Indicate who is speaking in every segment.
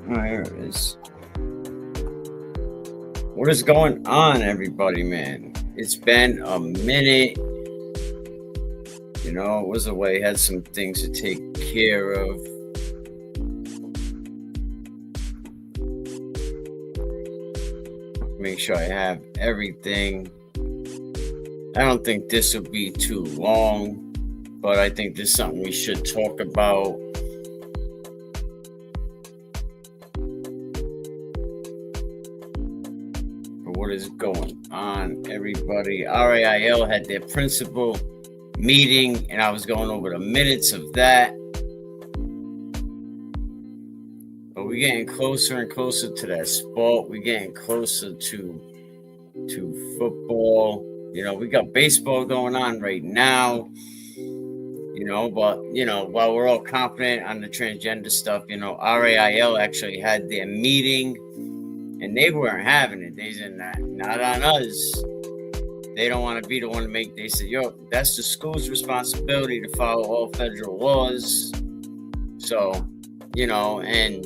Speaker 1: Oh, here it is. What is going on, everybody, man? It's been a minute. You know, it was away, had some things to take care of. Make sure I have everything. I don't think this will be too long, but I think this is something we should talk about. What is going on, everybody? R.I.I.L had their principal meeting, and I was going over the minutes of that. But we're getting closer and closer to that sport. We're getting closer to football. You know, we got baseball going on right now. You know, but, you know, while we're all confident on the transgender stuff, you know, R.I.I.L actually had their meeting, and they weren't having it. They said, not on us. They don't want to be the one to make. They said, yo, that's the school's responsibility to follow all federal laws. So, you know, and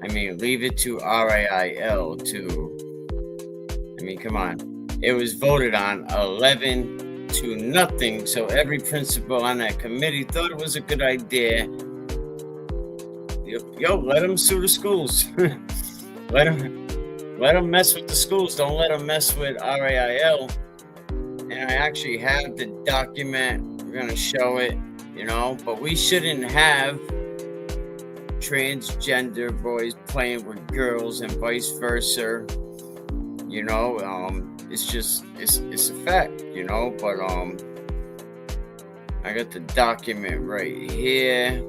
Speaker 1: I mean, leave it to R.I.I.L to, I mean, come on. It was voted on 11-0. So every principal on that committee thought it was a good idea. Yo, let them sue the schools. let them mess with the schools. Don't let them mess with R.I.I.L. And I actually have the document. We're gonna show it, you know. But we shouldn't have transgender boys playing with girls and vice versa. You know, it's just it's a fact, you know. But I got the document right here.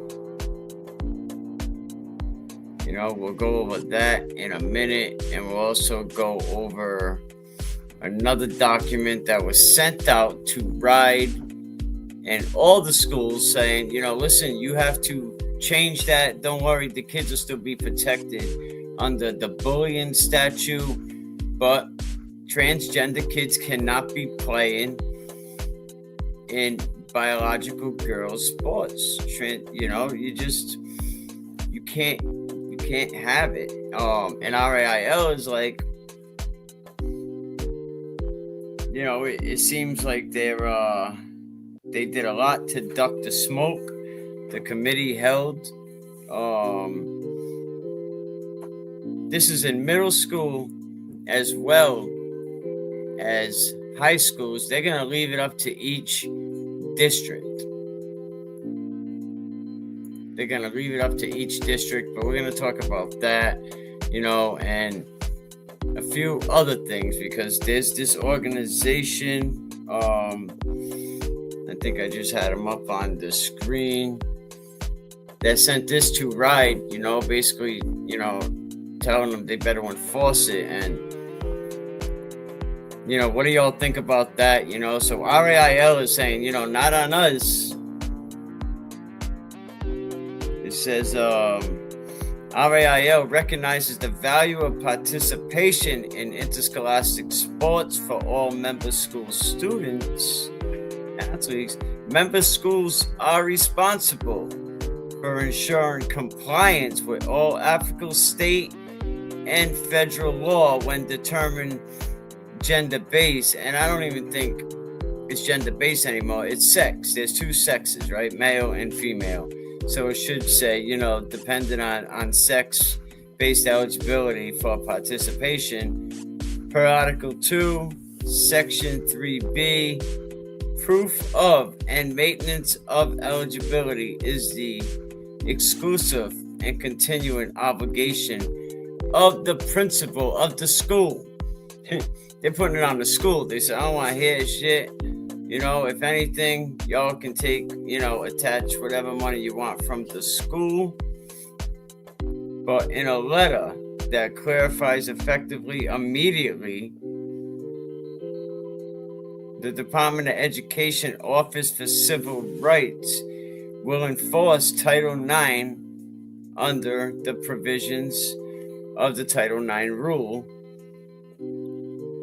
Speaker 1: You know, we'll go over that in a minute, and we'll also go over another document that was sent out to RIIL and all the schools saying, you know, listen, you have to change that. Don't worry, the kids will still be protected under the bullying statute, but transgender kids cannot be playing in biological girls' sports. You know, you can't have it. And R.I.I.L is like, you know, it seems like they did a lot to duck the smoke. The committee held. This is in middle school as well as high schools. They're gonna leave it up to each district. They're going to leave it up to each district, but we're going to talk about that, you know, and a few other things, because there's this organization, I think I just had them up on the screen, that sent this to RIIL, you know, basically, you know, telling them they better enforce it. And, you know, what do y'all think about that? You know, so R.I.I.L is saying, you know, not on us. It says, R.I.I.L recognizes the value of participation in interscholastic sports for all member school students, athletes. Member schools are responsible for ensuring compliance with all applicable state and federal law when determining gender-based. And I don't even think it's gender-based anymore. It's sex. There's two sexes, right? Male and female. So it should say, you know, depending on sex-based eligibility for participation. Per Article 2, Section 3B, proof of and maintenance of eligibility is the exclusive and continuing obligation of the principal of the school. They're putting it on the school. They say, I don't want to hear shit. You know, if anything, y'all can take, you know, attach whatever money you want from the school. But in a letter that clarifies effectively, immediately, the Department of Education Office for Civil Rights will enforce Title IX under the provisions of the Title IX rule,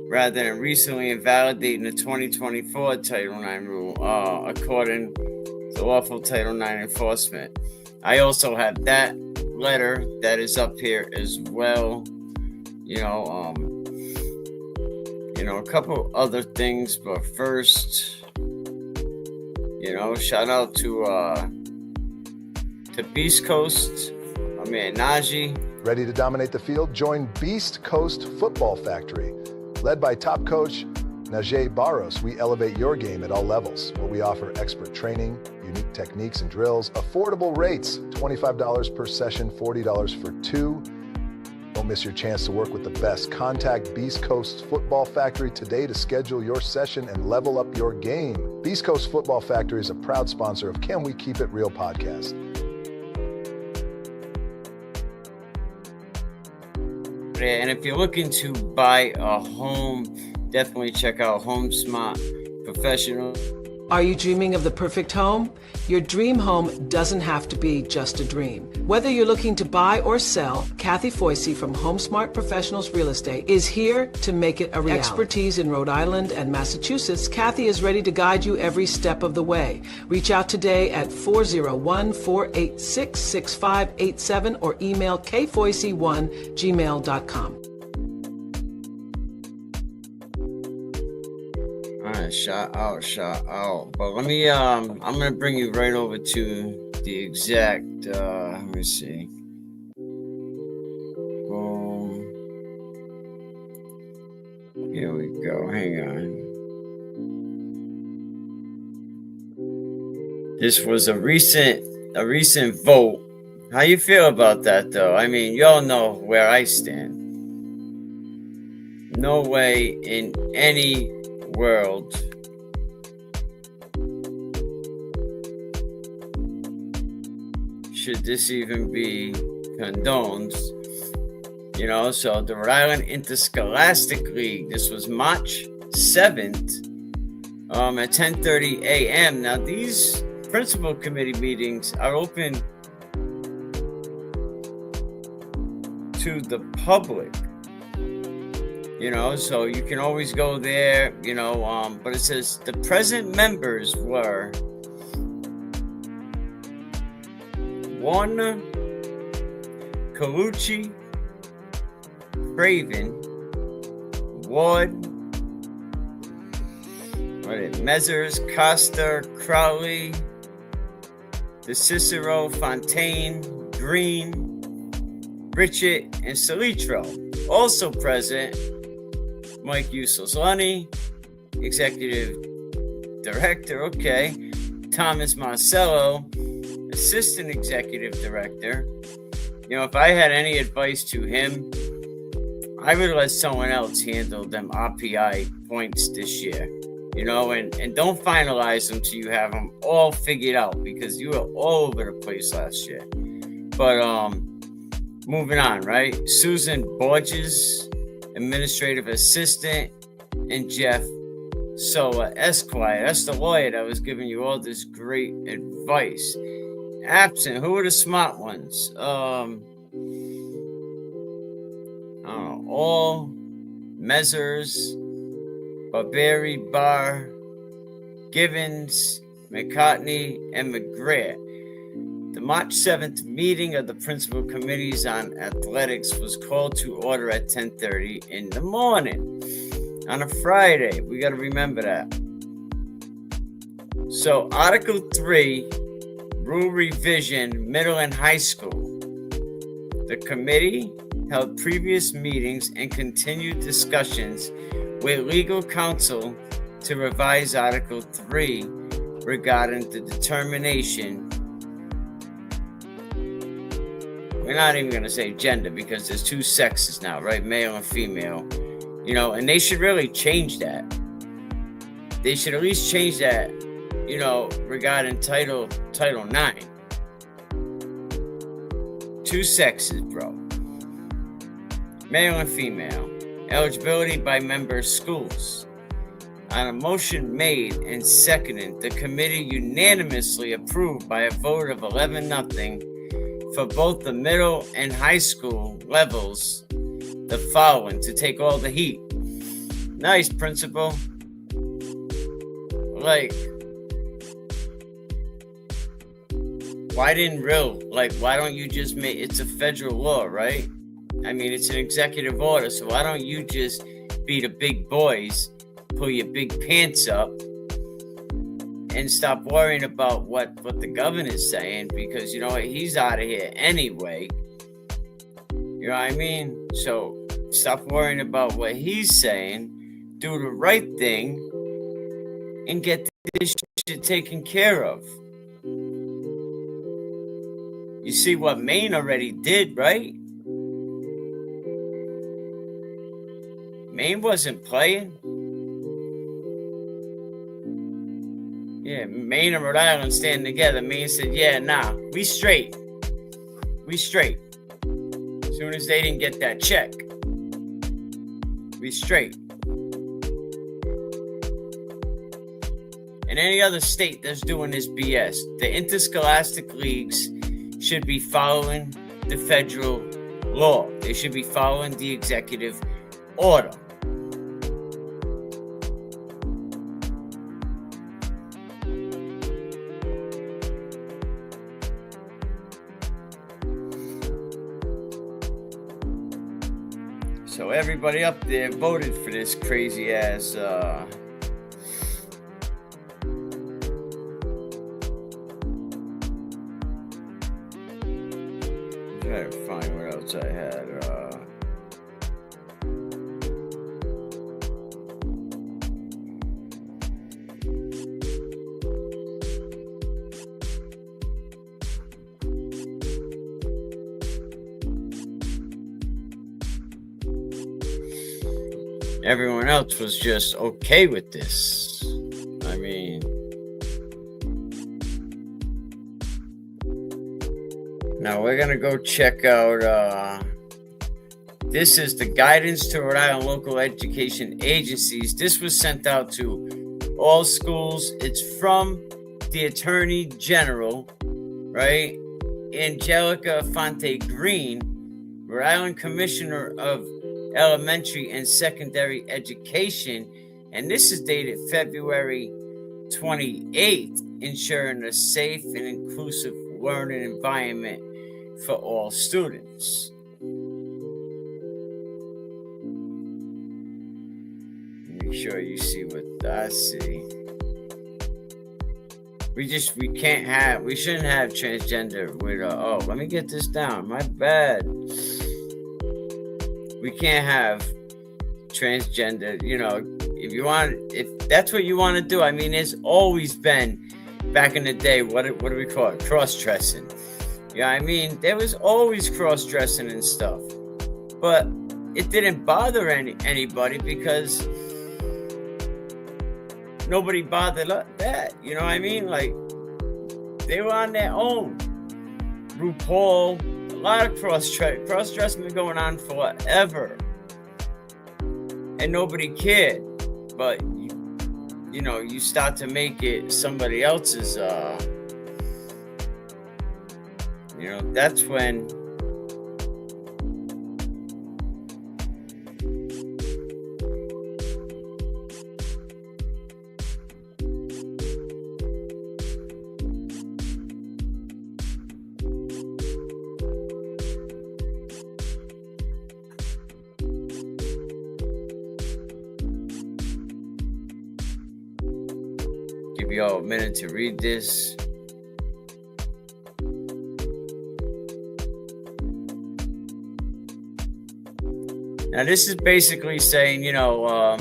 Speaker 1: rather than recently invalidating the 2024 Title IX rule, according to lawful Title IX enforcement. I also have that letter that is up here as well. A couple other things, but first, shout out to Beast Coast, my man Najee.
Speaker 2: Ready to dominate the field? Join Beast Coast Football Factory. Led by top coach Najee Barros, we elevate your game at all levels, where we offer expert training, unique techniques and drills, affordable rates, $25 per session, $40 for two. Don't miss your chance to work with the best. Contact Beast Coast Football Factory today to schedule your session and level up your game. Beast Coast Football Factory is a proud sponsor of Can We Keep It Real podcast.
Speaker 1: And if you're looking to buy a home, definitely check out Home Smart Professional.
Speaker 3: Are you dreaming of the perfect home? Your dream home doesn't have to be just a dream. Whether you're looking to buy or sell, Kathy Foisey from Home Smart Professionals Real Estate is here to make it a reality. Expertise in Rhode Island and Massachusetts, Kathy is ready to guide you every step of the way. Reach out today at 401-486-6587 or email kfoisey1@gmail.com.
Speaker 1: Shout out. But let me, I'm going to bring you right over to the exact, let me see. Boom. Here we go. Hang on. This was a recent vote. How you feel about that, though? I mean, y'all know where I stand. No way in any world should this even be condoned. So the Rhode Island Interscholastic League, this was March 7th at 10:30 a.m. Now these principal committee meetings are open to the public. So you can always go there, but it says the present members were 1, Colucci, Craven, Ward, Measures, Costa, Crowley, DeCicero, Fontaine, Green, Richard, and Salitro. Also present, Mike Usolani, Executive Director, Thomas Marcello, Assistant Executive Director. If I had any advice to him, I would let someone else handle them RPI points this year. And don't finalize them till you have them all figured out, because you were all over the place last year. But moving on, right? Susan Borges, Administrative Assistant, and Jeff Sola, Esquire. That's the lawyer that was giving you all this great advice. Absent. Who are the smart ones? I don't know. All, Measures, Barberi, Barr, Givens, McCartney, and McGrath. The March 7th meeting of the principal committees on athletics was called to order at 10:30 in the morning on a Friday. We got to remember that. So Article 3, Rule Revision, Middle and High School. The committee held previous meetings and continued discussions with legal counsel to revise Article 3 regarding the determination. We're not even going to say gender, because there's two sexes now, right? Male and female. And they should really change that. They should at least change that, regarding Title 9. Two sexes, bro. Male and female. Eligibility by member schools. On a motion made and seconded, the committee unanimously approved by a vote of 11-0 for both the middle and high school levels the following to take all the heat. Nice, principal. Why didn't RIIL? Like, why don't you just make it's a federal law, right? I mean, it's an executive order, so why don't you just be the big boys, pull your big pants up, and stop worrying about what the governor's saying, because you know what, he's out of here anyway. You know what I mean? So stop worrying about what he's saying, do the right thing, and get this shit taken care of. You see what Maine already did, right? Maine wasn't playing. Yeah, Maine and Rhode Island standing together. Maine said, yeah, nah, we straight. We straight. As soon as they didn't get that check, we straight. And any other state that's doing this BS, the interscholastic leagues should be following the federal law. They should be following the executive order. So everybody up there voted for this crazy ass trying to find what else I had. Everyone else was just okay with this. I mean, now we're gonna go check out this is the guidance to Rhode Island local education agencies. This was sent out to all schools. It's from the Attorney General, right? Angelica Fonte Green, Rhode Island Commissioner of Elementary and Secondary Education, and this is dated February 28th, ensuring a safe and inclusive learning environment for all students. Make sure you see what I see. We shouldn't have transgender with oh, let me get this down. My bad. We can't have transgender, you know, if that's what you want to do. I mean, there's always been, back in the day, what do we call it? Cross-dressing. Yeah, I mean, there was always cross-dressing and stuff. But it didn't bother anybody because nobody bothered that. You know what I mean? Like, they were on their own. RuPaul, a lot of cross-dressing been going on forever, and nobody cared. But you know, you start to make it somebody else's. You know, that's when. Give you all a minute to read this. Now, this is basically saying, you know,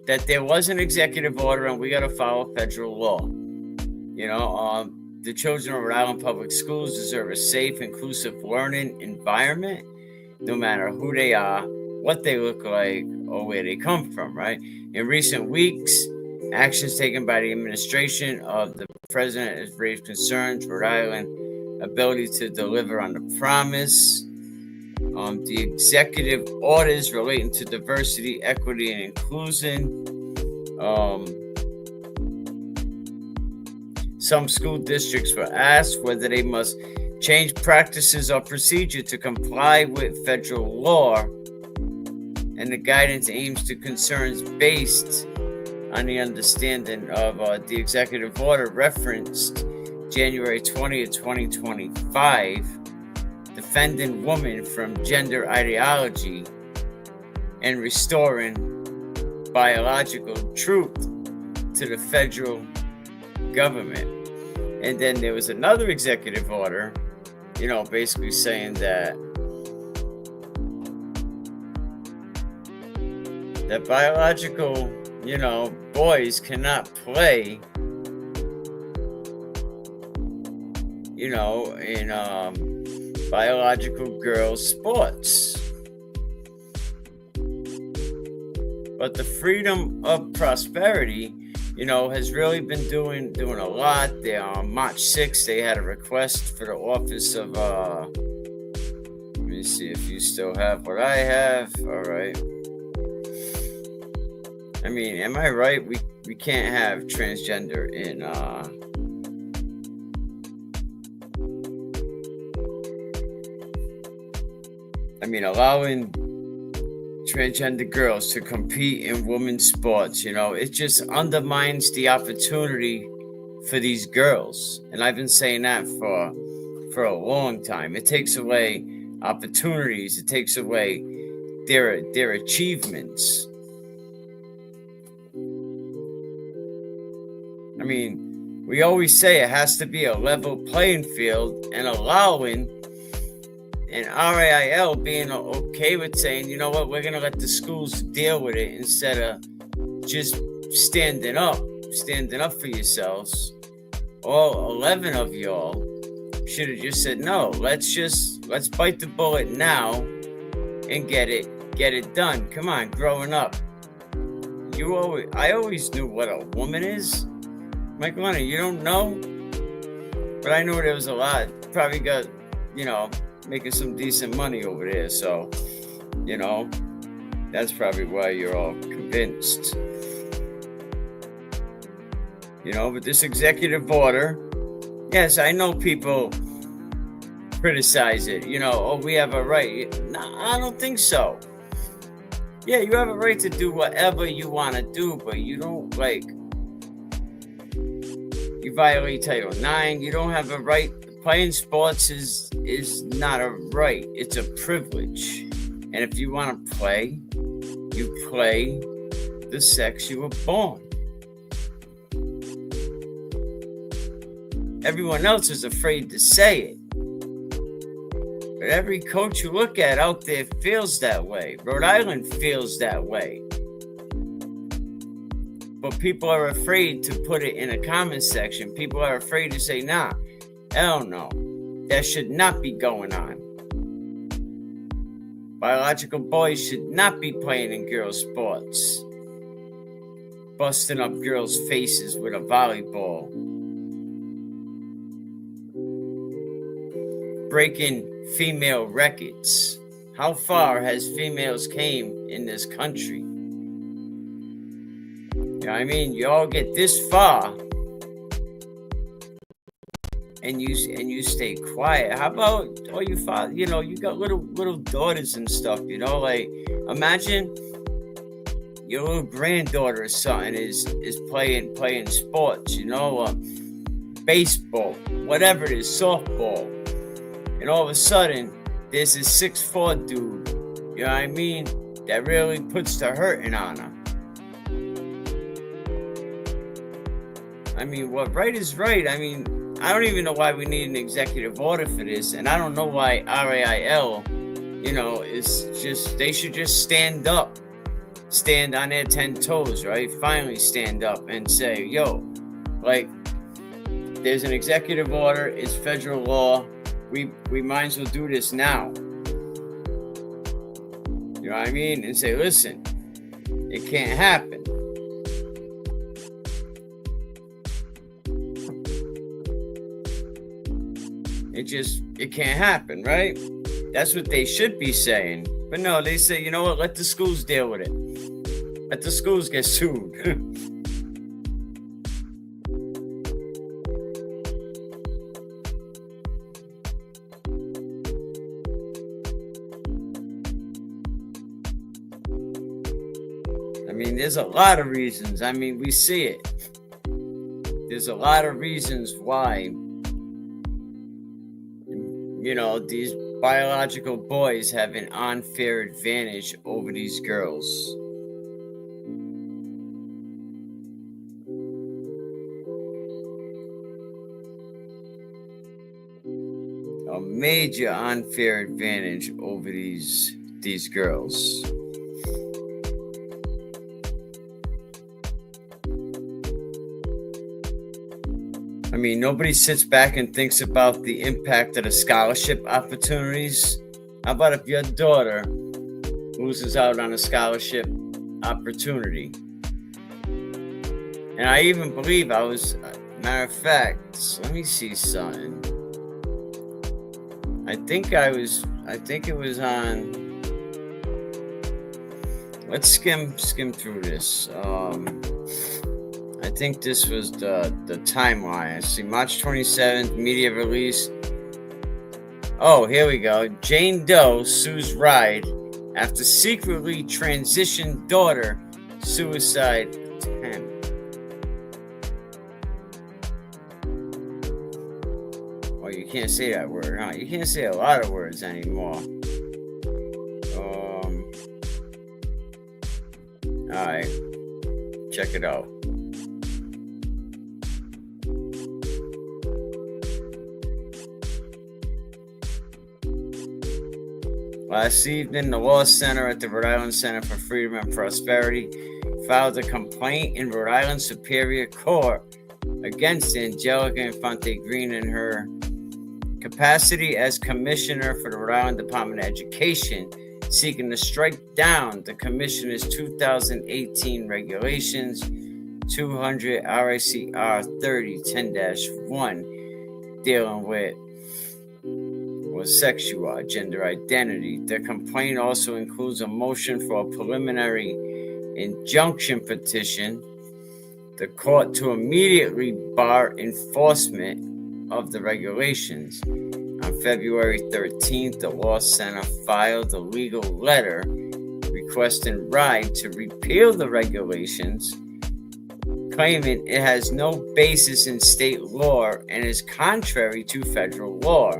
Speaker 1: that there was an executive order and we got to follow federal law. You know, the children of Rhode Island public schools deserve a safe, inclusive learning environment, no matter who they are, what they look like, or where they come from, right? In recent weeks, actions taken by the administration of the president has raised concerns Rhode Island's ability to deliver on the promise. The executive orders relating to diversity, equity, and inclusion. Some school districts were asked whether they must change practices or procedure to comply with federal law, and the guidance aims to concerns based on the understanding of the executive order referenced January 20th, 2025, defending women from gender ideology and restoring biological truth to the federal government. And then there was another executive order, basically saying that biological, boys cannot play, in biological girls' sports. But the Freedom of Prosperity, has really been doing a lot. They on March 6th, they had a request for the office of let me see if you still have what I have. All right. I mean, am I right? We can't have transgender in allowing transgender girls to compete in women's sports, it just undermines the opportunity for these girls. And I've been saying that for a long time. It takes away opportunities. It takes away their achievements. I mean, we always say it has to be a level playing field, and allowing and R.I.I.L being okay with saying, you know what, we're going to let the schools deal with it instead of just standing up for yourselves. All 11 of y'all should have just said, no, let's bite the bullet now and get it done. Come on, growing up. I always knew what a woman is. Michael Leonard, you don't know? But I knew there was a lot. Probably got, making some decent money over there. So, that's probably why you're all convinced. But this executive order, yes, I know people criticize it. We have a right. No, I don't think so. Yeah, you have a right to do whatever you want to do, but you don't, you violate Title IX. You don't have a right. Playing sports is not a right. It's a privilege. And if you want to play, you play the sex you were born. Everyone else is afraid to say it. But every coach you look at out there feels that way. Rhode Island feels that way. But people are afraid to put it in a comment section. People are afraid to say, nah, hell no. That should not be going on. Biological boys should not be playing in girls' sports. Busting up girls' faces with a volleyball. Breaking female records. How far has females came in this country? You all get this far and you stay quiet. How about all you father? You got little daughters and stuff. Imagine your little granddaughter or something is playing sports. Baseball, whatever it is, softball, and all of a sudden there's this 6'4" dude. That really puts the hurting on her. What right is right. I don't even know why we need an executive order for this, and I don't know why R.I.I.L, is just, they should just stand up, stand on their 10 toes, right? Finally stand up and say, there's an executive order, it's federal law, we might as well do this now. And say, listen, it can't happen. It can't happen, right? That's what they should be saying. But no, they say, you know what, let the schools deal with it. Let the schools get sued. There's a lot of reasons. We see it. There's a lot of reasons why these biological boys have an unfair advantage over these girls. A major unfair advantage over these girls. I mean, nobody sits back and thinks about the impact of the scholarship opportunities. How about if your daughter loses out on a scholarship opportunity? And I even believe matter of fact, let me see something. I think it was on, let's skim through this. I think this was the timeline. I see March 27th, media release. Oh, here we go. Jane Doe sues R.I.I.L after secretly transitioned daughter suicide attempt. Oh, you can't say that word, huh? You can't say a lot of words anymore. Alright. Check it out. Last evening, the Law Center at the Rhode Island Center for Freedom and Prosperity filed a complaint in Rhode Island Superior Court against Angelica Infante Green in her capacity as Commissioner for the Rhode Island Department of Education, seeking to strike down the Commissioner's 2018 regulations 200 R.I.C.R. 3010-1 dealing with sexual gender identity. The complaint also includes a motion for a preliminary injunction petition the court to immediately bar enforcement of the regulations. On February 13th, the Law Center filed a legal letter requesting R.I.I.L to repeal the regulations, claiming it has no basis in state law and is contrary to federal law.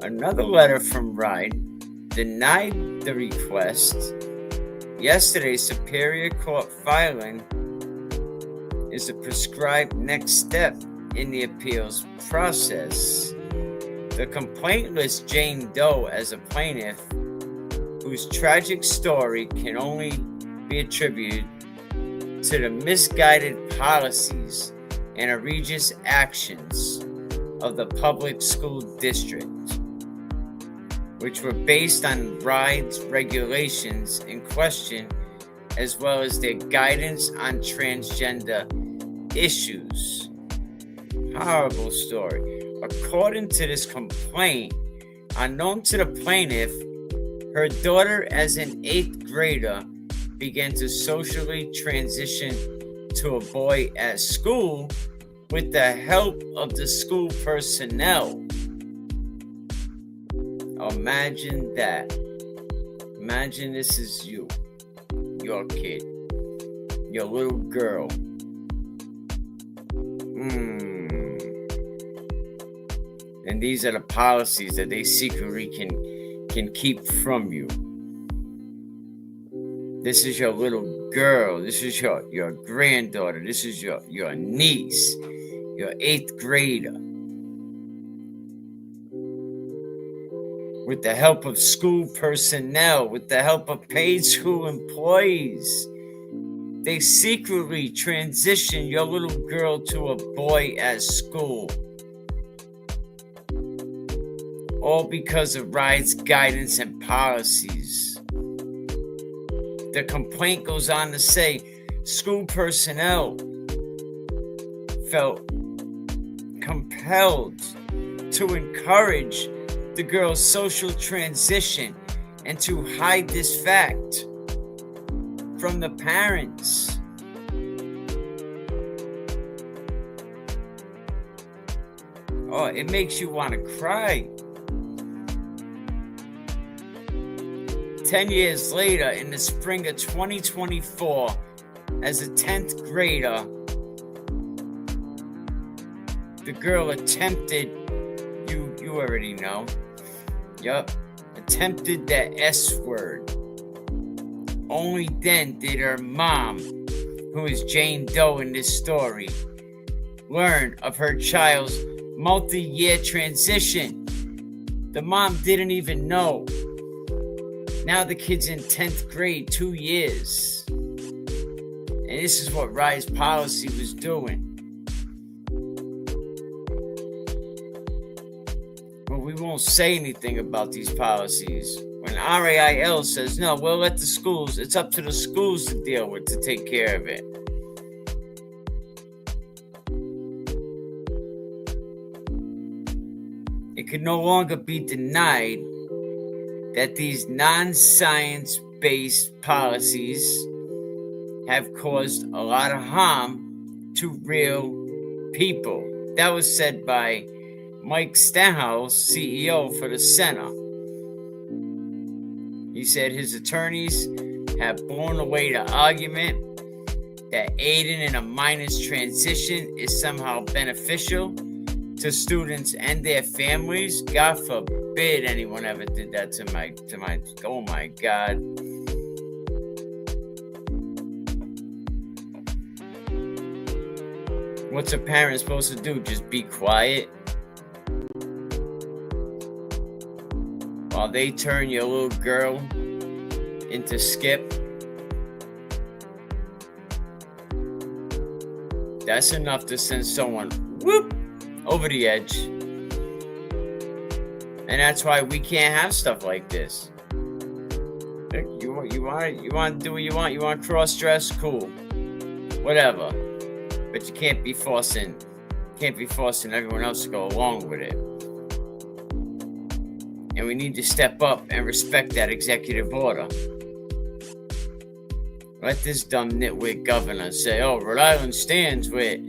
Speaker 1: Another letter from R.I.I.L denied the request. Yesterday's Superior Court filing is a prescribed next step in the appeals process. The complaint lists Jane Doe as a plaintiff whose tragic story can only be attributed to the misguided policies and egregious actions of the public school district, which were based on R.I.I.L's regulations in question, as well as their guidance on transgender issues. Horrible story. According to this complaint, unknown to the plaintiff, her daughter, as an 8th grader, began to socially transition to a boy at school with the help of the school personnel. Imagine that. Imagine this is you, your kid, your little girl. And these are the policies that they secretly can keep from you. This is your little girl. This is your granddaughter. This is your niece, your 8th grader. With the help of school personnel, with the help of paid school employees, they secretly transition your little girl to a boy at school. All because of R.I.I.L's guidance and policies. The complaint goes on to say school personnel felt compelled to encourage the girl's social transition and to hide this fact from the parents. Oh, it makes you want to cry. 10 years later, in the spring of 2024, as a 10th grader, the girl attempted, you You already know. Yup. Attempted that S word. Only then did her mom, who is Jane Doe in this story, learn of her child's multi-year transition. The mom didn't even know. Now the kid's in 10th grade, 2 years. And this is what R.I.I.L's policy was doing. But we won't say anything about these policies. When R.I.I.L says, no, we'll let the schools, it's up to the schools to deal with, to take care of it. It could no longer be denied that these non-science-based policies have caused a lot of harm to real people. That was said by Mike Stenhouse, CEO for the center. He said his attorneys have blown away the argument that aiding in a minor's transition is somehow beneficial to students and their families. God forbid anyone ever did that to my, oh my God. What's a parent supposed to do? Just be quiet? While they turn your little girl into Skip? That's enough to send someone, whoop, over the edge. And that's why we can't have stuff like this. You want to do what you want. You want cross-dress? Cool. Whatever. But you can't be forcing everyone else to go along with it. And we need to step up and respect that executive order. Let this dumb nitwit governor say, oh, Rhode Island stands with,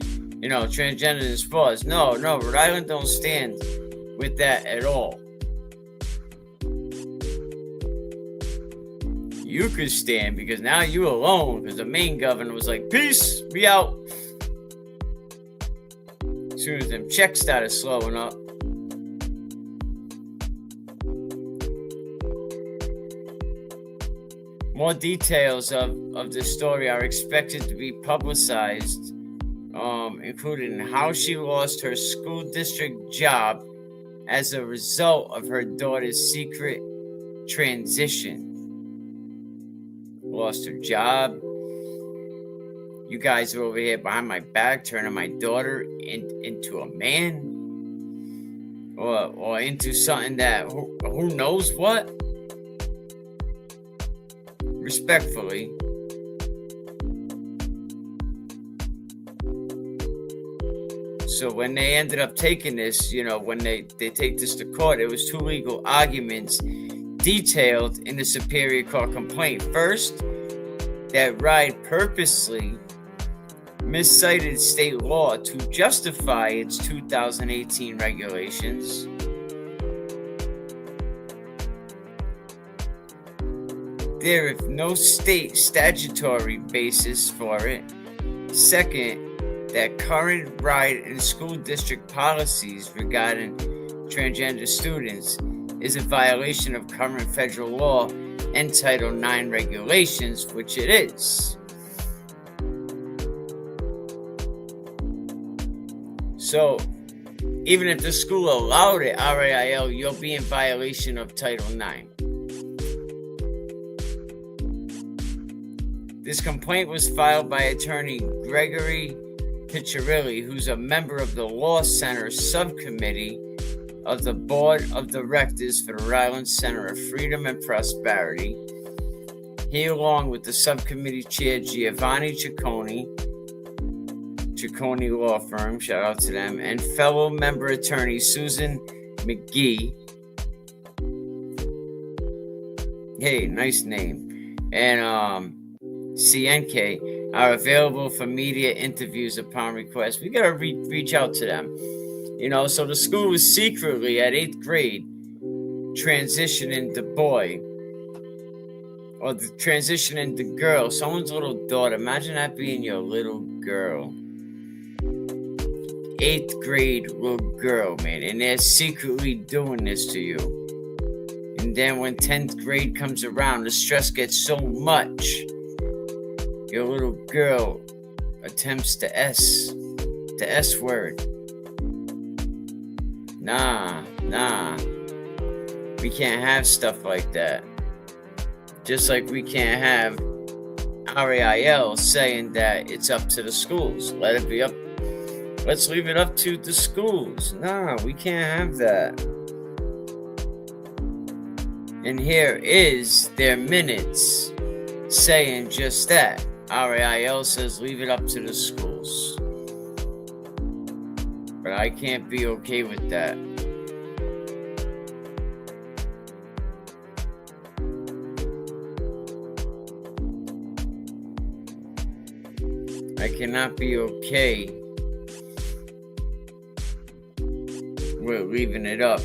Speaker 1: transgender in sports. No, Rhode Island don't stand with that at all. You could stand because now you alone, because the main governor was like, peace, we out. As soon as them checks started slowing up. More details of this story are expected to be publicized, including how she lost her school district job as a result of her daughter's secret transition. Lost her job. You guys are over here behind my back turning my daughter into a man or into something that who knows what. Respectfully. So when they ended up taking this, when they take this to court, it was two legal arguments detailed in the Superior Court complaint. First, that R.I.I.L purposely miscited state law to justify its 2018 regulations. There is no state statutory basis for it. Second, that current R.I.I.L and school district policies regarding transgender students is a violation of current federal law and Title IX regulations, which it is. So, even if the school allowed it, R.I.I.L, you'll be in violation of Title IX. This complaint was filed by attorney Gregory Piccirilli, who's a member of the Law Center subcommittee of the Board of Directors for the Rhode Island Center of Freedom and Prosperity. He, along with the subcommittee chair Giovanni Ciccone Law Firm, shout out to them, and fellow member attorney Susan McGee. Hey, nice name. And CNK are available for media interviews upon request. We gotta reach out to them. So the school was secretly at 8th grade transitioning to boy, or the transitioning to girl, someone's little daughter. Imagine that being your little girl. 8th grade little girl, man, and they're secretly doing this to you. And then when 10th grade comes around, the stress gets so much, your little girl attempts the S word. Nah. We can't have stuff like that. Just like we can't have R.I.I.L saying that it's up to the schools. Let it be up. Let's leave it up to the schools. Nah, we can't have that. And here is their minutes saying just that. R.I.I.L says leave it up to the schools. But I can't be okay with that. I cannot be okay with leaving it up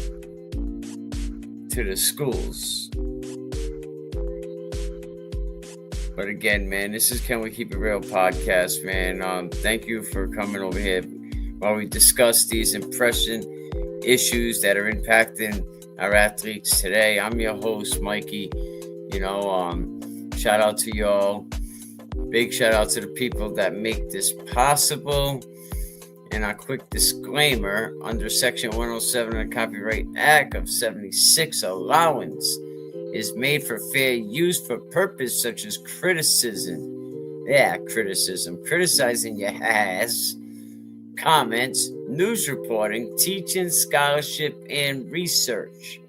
Speaker 1: to the schools. But again, man, this is Can We Keep It Real podcast, man. Thank you for coming over here while we discuss these impression issues that are impacting our athletes today. I'm your host, Mikey. Shout out to y'all. Big shout out to the people that make this possible. And a quick disclaimer, under Section 107 of the Copyright Act of 76, allowance is made for fair use for purpose such as criticism. Criticizing your ass, comments, news reporting, teaching, scholarship, and research.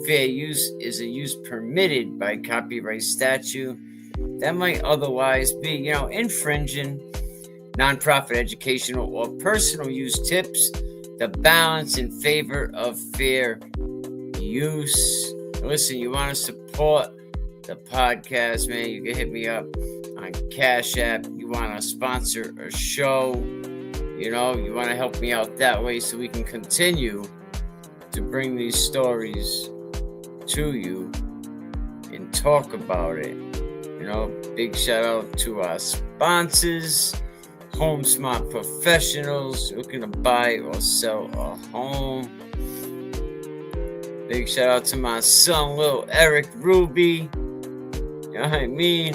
Speaker 1: Fair use is a use permitted by copyright statute that might otherwise be, infringing nonprofit educational or personal use tips, the balance in favor of fair use. Listen, you want to support the podcast, man, you can hit me up on Cash App. You want to sponsor a show, you want to help me out that way so we can continue to bring these stories to you and talk about it. Big shout out to our sponsors, Home Smart Professionals looking to buy or sell a home. Big shout out to my son, little Eric Ruby. You know what I mean?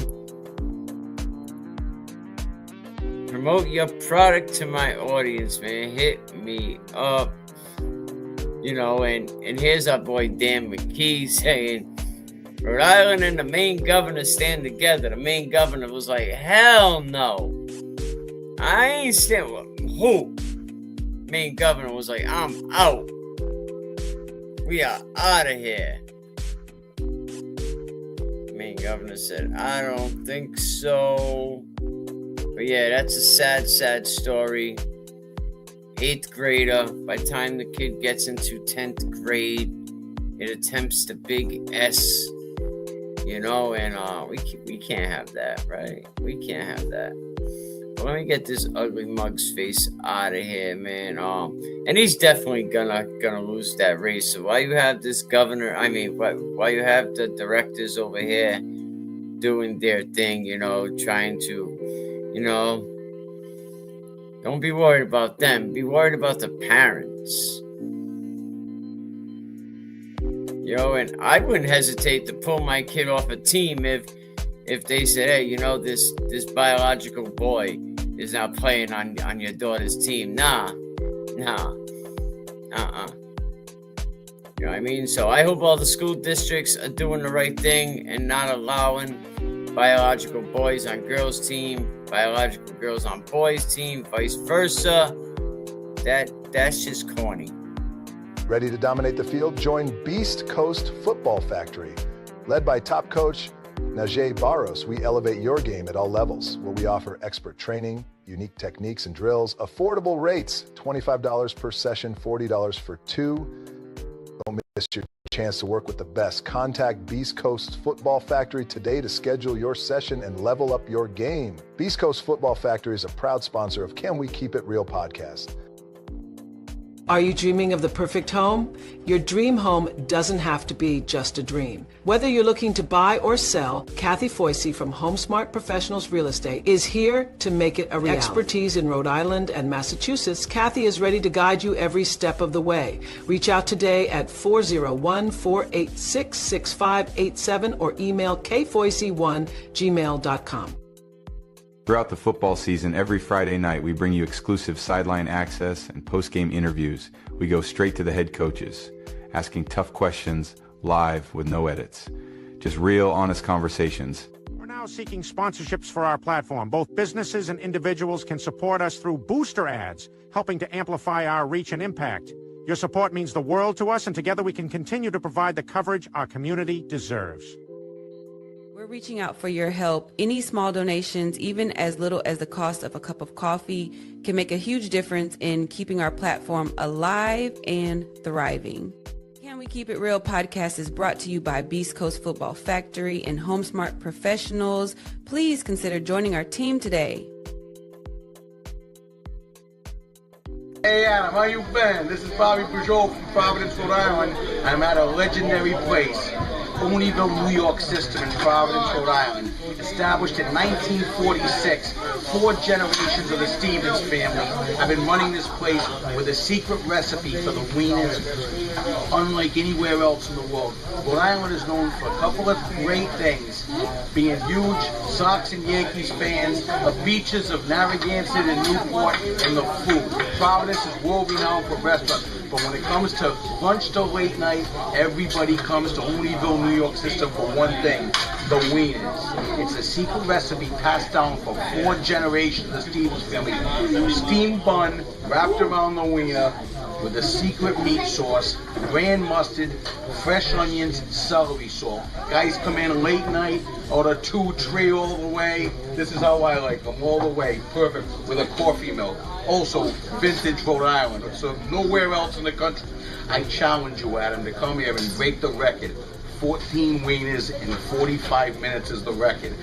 Speaker 1: Promote your product to my audience, man. Hit me up. And here's our boy Dan McKee saying, Rhode Island and the Maine governor stand together. The Maine governor was like, hell no. I ain't stand with who? Maine governor was like, I'm out. We are out of here. Maine governor said, I don't think so. But yeah, that's a sad story. 8th grader, by the time the kid gets into 10th grade, it attempts the big S. And we can't have that, right? We can't have that. But let me get this ugly mug's face out of here, man. And he's definitely gonna lose that race. So while you have this governor, while you have the directors over here doing their thing, trying to, don't be worried about them. Be worried about the parents. And I wouldn't hesitate to pull my kid off a team if they said, hey, this biological boy is now playing on your daughter's team. Nah. You know what I mean? So I hope all the school districts are doing the right thing and not allowing biological boys on girls' team, biological girls on boys' team, vice versa. That's just corny.
Speaker 2: Ready to dominate the field? Join Beast Coast Football Factory. Led by top coach Najee Barros, we elevate your game at all levels, where we offer expert training, unique techniques and drills, affordable rates, $25 per session, $40 for two. Don't miss your chance to work with the best. Contact Beast Coast Football Factory today to schedule your session and level up your game. Beast Coast Football Factory is a proud sponsor of Can We Keep It Real podcast.
Speaker 3: Are you dreaming of the perfect home? Your dream home doesn't have to be just a dream. Whether you're looking to buy or sell, Kathy Foisey from HomeSmart Professionals Real Estate is here to make it a reality. Expertise in Rhode Island and Massachusetts, Kathy is ready to guide you every step of the way. Reach out today at 401-486-6587 or email kfoisey1@gmail.com.
Speaker 4: Throughout the football season, every Friday night, we bring you exclusive sideline access and post-game interviews. We go straight to the head coaches, asking tough questions live with no edits. Just real, honest conversations.
Speaker 5: We're now seeking sponsorships for our platform. Both businesses and individuals can support us through booster ads, helping to amplify our reach and impact. Your support means the world to us, and together we can continue to provide the coverage our community deserves.
Speaker 6: We're reaching out for your help. Any small donations, even as little as the cost of a cup of coffee, can make a huge difference in keeping our platform alive and thriving. Can We Keep It Real podcast is brought to you by Beast Coast Football Factory and HomeSmart Professionals. Please consider joining our team today.
Speaker 7: Hey Adam, how you been? This is Bobby Peugeot from Providence, Rhode Island. I'm at a legendary place, Ponyville, New York system in Providence, Rhode Island. Established in 1946, 4 generations of the Stevens family. I've been running this place with a secret recipe for the wieners, unlike anywhere else in the world. Rhode Island is known for a couple of great things, being huge Sox and Yankees fans, the beaches of Narragansett and Newport, and the food. Providence is world renowned for restaurants, but when it comes to lunch to late night, everybody comes to Ponyville, New York system for one thing, the wieners. It's a secret recipe passed down for 4 generations of the Stevens family. Steamed bun wrapped around the wiener with a secret meat sauce, grand mustard, fresh onions, celery salt. Guys come in late night, order 2 tray all the way. This is how I like them, all the way, perfect, with a coffee milk. Also, vintage Rhode Island, so nowhere else in the country. I challenge you, Adam, to come here and break the record. 14 wieners in 45 minutes is the record.